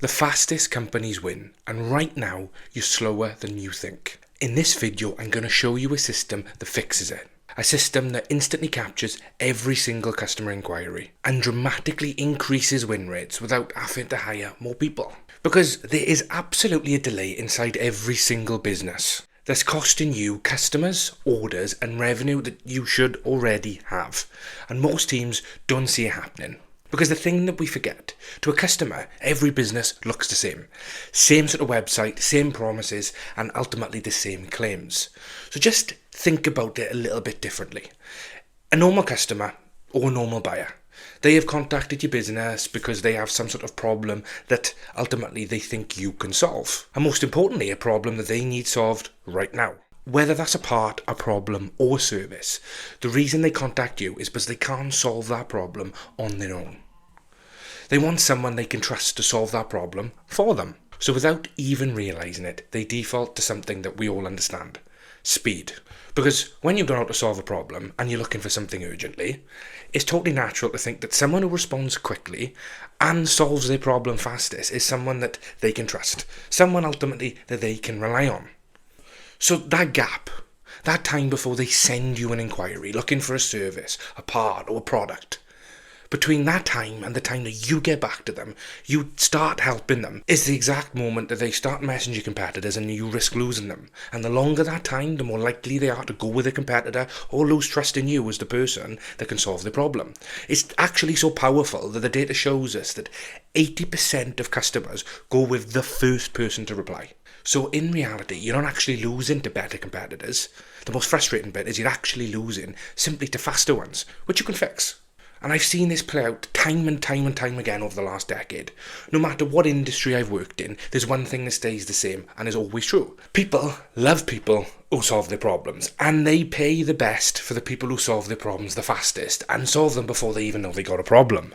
The fastest companies win, and right now you're slower than you think. In this video, I'm going to show you a system that fixes it. A system that instantly captures every single customer inquiry and dramatically increases win rates without having to hire more people. Because there is absolutely a delay inside every single business that's costing you customers, orders, and revenue that you should already have. And most teams don't see it happening. Because the thing that we forget, to a customer, every business looks the same. Same sort of website, same promises, and ultimately the same claims. So just think about it a little bit differently. A normal customer or normal buyer, they have contacted your business because they have some sort of problem that ultimately they think you can solve. And most importantly, a problem that they need solved right now. Whether that's a part, a problem, or service, the reason they contact you is because they can't solve that problem on their own. They want someone they can trust to solve that problem for them. So without even realising it, they default to something that we all understand: speed. Because when you go out to solve a problem and you're looking for something urgently, it's totally natural to think that someone who responds quickly and solves their problem fastest is someone that they can trust. Someone ultimately that they can rely on. So that gap, that time before they send you an inquiry looking for a service, a part or a product, between that time and the time that you get back to them, you start helping them, is the exact moment that they start messaging your competitors and you risk losing them. And the longer that time, the more likely they are to go with a competitor or lose trust in you as the person that can solve the problem. It's actually so powerful that the data shows us that 80% of customers go with the first person to reply. So in reality, you're not actually losing to better competitors. The most frustrating bit is you're actually losing simply to faster ones, which you can fix. And I've seen this play out time and time and time again over the last decade. No matter what industry I've worked in, there's one thing that stays the same and is always true. People love people who solve their problems, and they pay the best for the people who solve their problems the fastest and solve them before they even know they got a problem.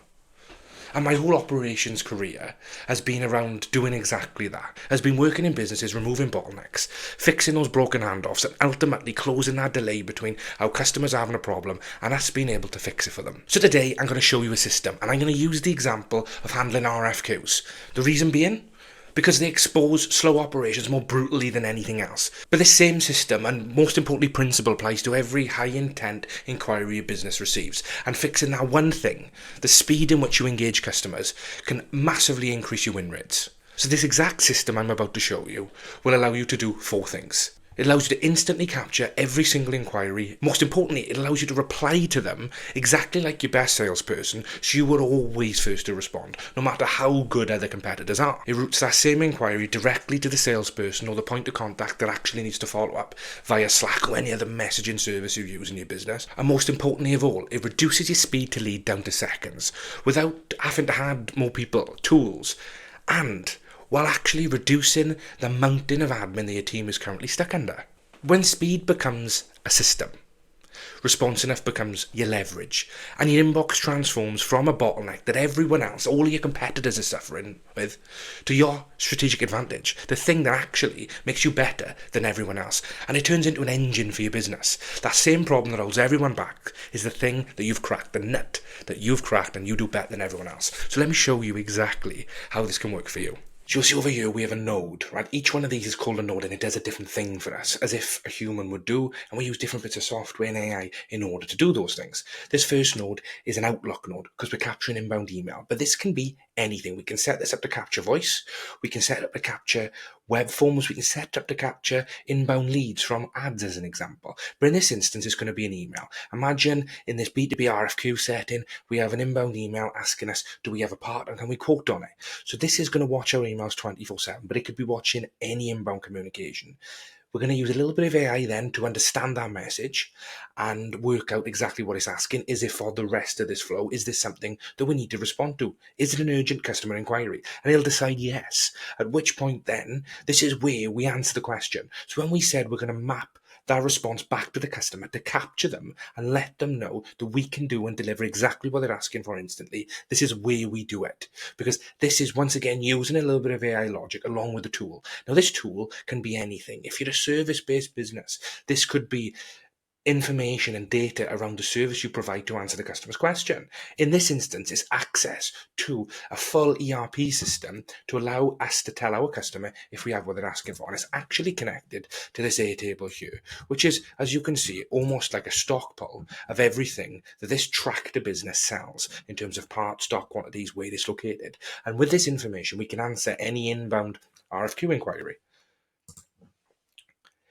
And my whole operations career has been around doing exactly that. Has been working in businesses, removing bottlenecks, fixing those broken handoffs, and ultimately closing that delay between our customers having a problem and us being able to fix it for them. So today I'm going to show you a system, and I'm going to use the example of handling RFQs. The reason being? Because they expose slow operations more brutally than anything else. But this same system, and most importantly principle, applies to every high intent inquiry a business receives. And fixing that one thing, the speed in which you engage customers, can massively increase your win rates. So this exact system I'm about to show you will allow you to do 4 things. It allows you to instantly capture every single inquiry. Most importantly, it allows you to reply to them exactly like your best salesperson, so you are always first to respond, no matter how good other competitors are. It routes that same inquiry directly to the salesperson or the point of contact that actually needs to follow up via Slack or any other messaging service you use in your business. And most importantly of all, it reduces your speed to lead down to seconds without having to add more people, tools, and while actually reducing the mountain of admin that your team is currently stuck under. When speed becomes a system, responsiveness becomes your leverage, and your inbox transforms from a bottleneck that everyone else, all of your competitors are suffering with, to your strategic advantage, the thing that actually makes you better than everyone else, and it turns into an engine for your business. That same problem that holds everyone back is the thing that you've cracked, the nut that you've cracked, and you do better than everyone else. So let me show you exactly how this can work for you. So you'll see over here we have a node, right? Each one of these is called a node and it does a different thing for us, as if a human would do, and we use different bits of software and AI in order to do those things. This first node is an Outlook node because we're capturing inbound email, but this can be anything. We can set this up to capture voice, we can set it up to capture web forms, we can set it up to capture inbound leads from ads as an example. But in this instance, it's going to be an email. Imagine in this B2B RFQ setting, we have an inbound email asking us, do we have a part and can we quote on it? So this is going to watch our emails 24/7, but it could be watching any inbound communication. We're going to use a little bit of AI then to understand that message and work out exactly what it's asking. Is it for the rest of this flow? Is this something that we need to respond to? Is it an urgent customer inquiry? And it'll decide yes. At which point then, this is where we answer the question. So when we said we're going to map that response back to the customer to capture them and let them know that we can do and deliver exactly what they're asking for instantly, this is where we do it. Because this is, once again, using a little bit of AI logic along with the tool. Now, this tool can be anything. If you're a service-based business, this could be information and data around the service you provide to answer the customer's question. In this instance, it's access to a full ERP system to allow us to tell our customer if we have what they're asking for. And it's actually connected to this Airtable here, which is, as you can see, almost like a stockpile of everything that this tractor business sells in terms of parts, stock quantities, where it's located. And with this information, we can answer any inbound RFQ inquiry.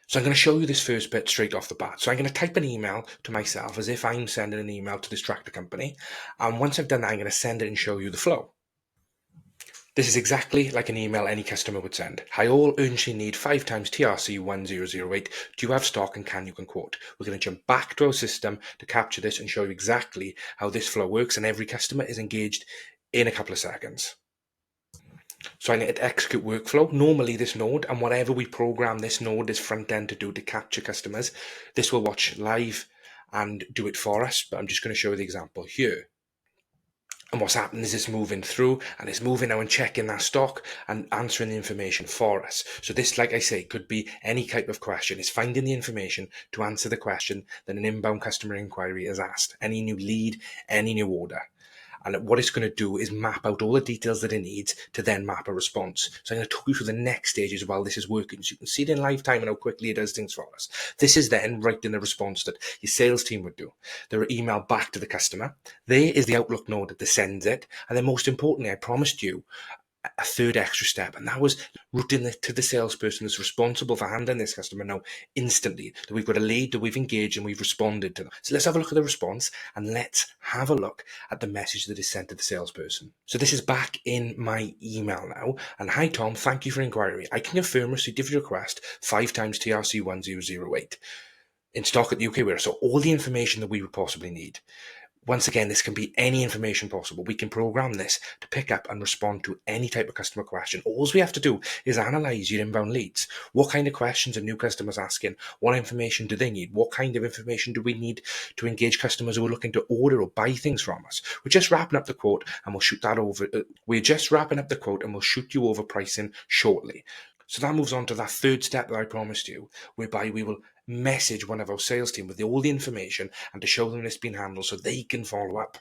So I'm going to show you this first bit straight off the bat. So I'm going to type an email to myself as if I'm sending an email to this tractor company. And once I've done that, I'm going to send it and show you the flow. This is exactly like an email any customer would send. Hi all, urgently need 5 times TRC 1008. Do you have stock and can you quote? We're going to jump back to our system to capture this and show you exactly how this flow works, and every customer is engaged in a couple of seconds. So I need to execute workflow. Normally this node, and whatever we program this node, this front end to do to capture customers, this will watch live and do it for us. But I'm just going to show you the example here. And what's happening is it's moving through, and it's moving now and checking that stock and answering the information for us. So this, like I say, could be any type of question. It's finding the information to answer the question that an inbound customer inquiry is asked. Any new lead, any new order. And what it's going to do is map out all the details that it needs to then map a response. So I'm going to talk you through the next stages while this is working, so you can see it in live time and how quickly it does things for us. This is then writing the response that your sales team would do. Their email back to the customer. There is the Outlook node that sends it. And then most importantly, I promised you a third extra step, and that was routing it to the salesperson that's responsible for handling this customer now instantly, that we've got a lead that we've engaged and we've responded to them. So let's have a look at the response, and let's have a look at the message that is sent to the salesperson. So this is back in my email now, and hi Tom, thank you for inquiry. I can confirm receipt of your request 5 times TRC 1008 in stock at the UK warehouse. So all the information that we would possibly need. Once again, this can be any information possible. We can program this to pick up and respond to any type of customer question. All we have to do is analyze your inbound leads. What kind of questions are new customers asking? What information do they need? What kind of information do we need to engage customers who are looking to order or buy things from us? We're just wrapping up the quote and we'll shoot that over. We're just wrapping up the quote and we'll shoot you over pricing shortly. So that moves on to that third step that I promised you, whereby we will message one of our sales team with all the information and to show them it's been handled so they can follow up.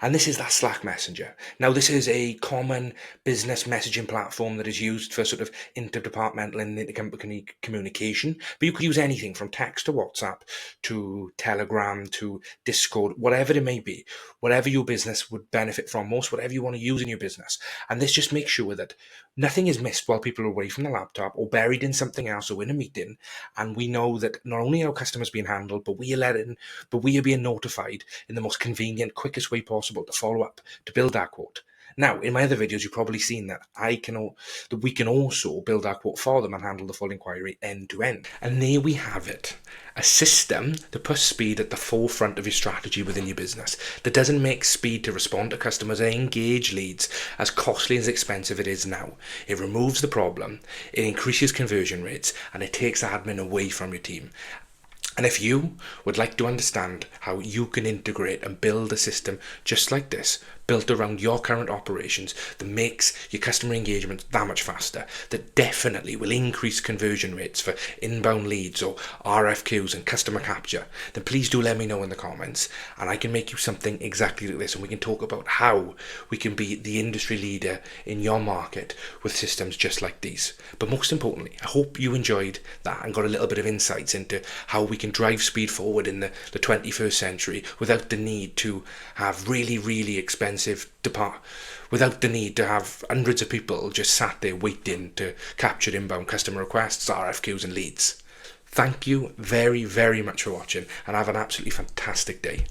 And this is that Slack Messenger. Now, this is a common business messaging platform that is used for sort of interdepartmental and intercompany communication. But you could use anything from text to WhatsApp to Telegram to Discord, whatever it may be, whatever your business would benefit from most, whatever you want to use in your business. And this just makes sure that nothing is missed while people are away from the laptop or buried in something else or in a meeting. And we know that not only are our customers being handled, but we are being notified in the most convenient, quickest way possible to follow up, to build our quote. Now, in my other videos, you've probably seen that we can also build our quote for them and handle the full inquiry end to end. And there we have it. A system that puts speed at the forefront of your strategy within your business, that doesn't make speed to respond to customers and engage leads as costly and as expensive it is now. It removes the problem, it increases conversion rates, and it takes admin away from your team. And if you would like to understand how you can integrate and build a system just like this, built around your current operations, that makes your customer engagement that much faster, that definitely will increase conversion rates for inbound leads or RFQs and customer capture, then please do let me know in the comments, and I can make you something exactly like this, and we can talk about how we can be the industry leader in your market with systems just like these. But most importantly, I hope you enjoyed that and got a little bit of insights into how we can drive speed forward in the 21st century without the need to have really expensive without the need to have hundreds of people just sat there waiting to capture inbound customer requests, RFQs and leads. Thank you very much for watching, and have an absolutely fantastic day.